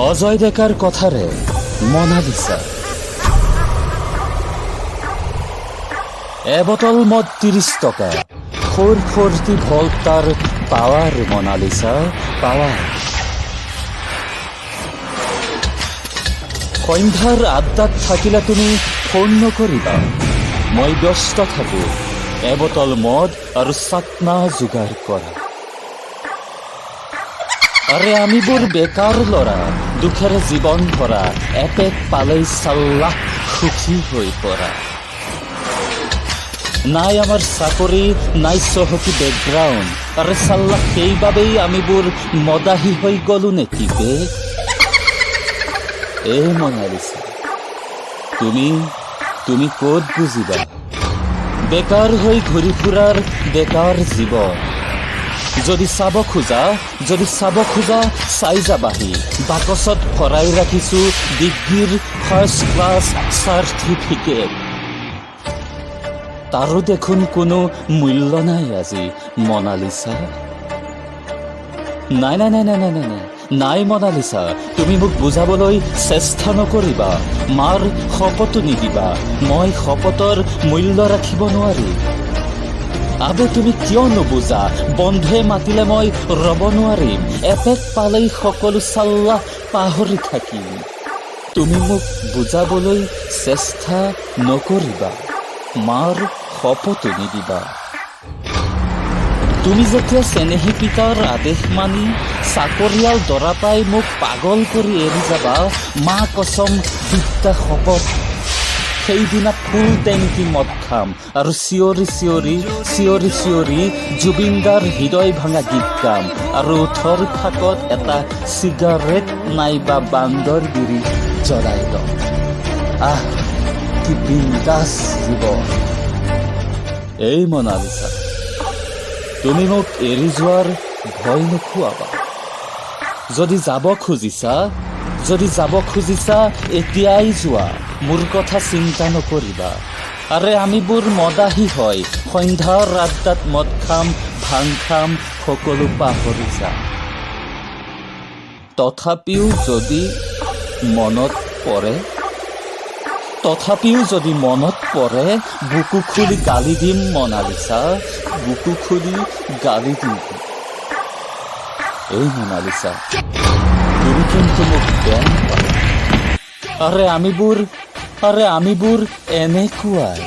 অজয় ডেকাৰ কথাৰে মনালিছা। এবটল মদ ৩০ টকা, 440 ভল্ট তাৰ পাৱাৰ মনালিছা, পাৱাৰ। সন্ধ্যাৰ আড্ডাত থাকিলে তুমি ফোন নকৰিবা, মই ব্যস্ত থাকো এবটল মদ আৰু চাটনা যোগাৰ কৰা। আৰে আমিবোৰ বেকাৰ ল'ৰা, দুখেৰে জীৱন ভৰা, এপেক পালেই চাল্লাহ সুখী হৈ পৰা। নাই আমাৰ চাকৰি, নাই চহকী বেকগ্ৰাউণ্ড, আৰে চাল্লাহ সেইবাবেই আমিবোৰ মদাহী হৈ গলো নেকি বে? এ মনালিছা, তুমি ক'ত বুজিবা বেকাৰ হৈ ঘূৰি ফুৰাৰ বেকাৰ জীৱন। যদি চাব খোজা চাই যাবাহি, বাকচত ভৰাই ৰাখিছো ডিগ্ৰীৰ ফাৰ্ষ্ট ক্লাছ চাৰ্টিফিকেট। তাৰো দেখোন কোনো মূল্য নাই আজি মনালিছা। নাই নাই নাই নাই নাই নাই নাই নাই মনালিছা, তুমি মোক বুজাবলৈ চেষ্টা নকৰিবা, মাৰ শপতো নিদিবা, মই শপতৰ মূল্য ৰাখিব নোৱাৰি। আবে তুমি কিয় নুবুজা, বন্ধুৱে মাতিলে মই ৰব নোৱাৰিম, এপেক পালেই সকলো চাল্লাহ পাহৰি থাকিম। তুমি মোক বুজাবলৈ চেষ্টা নকৰিবা, মাৰ শপতো নিদিবা। তুমি যেতিয়া চেনেহী পিতাৰ আদেশ মানি চাকৰিয়াল দৰা পাই মোক পাগল কৰি এৰি যাবা, মা কছম বিদ্যা শপত, সেইদিনা ফুল টেংকি মদ খাম আৰু চিঞৰি চিঞৰি জুবিনদাৰ হৃদয় ভাঙা গীত গাম আৰু ওঠৰ ফাকত এটা চিগাৰেট নাইবা বান্দৰ বিৰি জ্বলাই ল'ম। আহ কি বিন্দাছ জীৱন। এই মনালিছা, তুমি মোক এৰি যোৱাৰ ভয় নোখোৱাবা। যদি যাব খুজিছা এতিয়াই যোৱা, মোৰ কথা চিন্তা নকৰিবা। আৰে আমিবোৰ মদাহী হয়, সন্ধ্যাৰ আড্ডাত মদ খাম, ভাং খাম, সকলো পাহৰি যাম। তথাপিও যদি মনত পৰে বুকু খুলি গালি দিম মনালিছা, বুকু খুলি গালি দিম। এই মনালিছা, তুমি কিন্তু মোক বেয়া নাপাবা। আৰে আমিবোৰ এনেকুৱাই।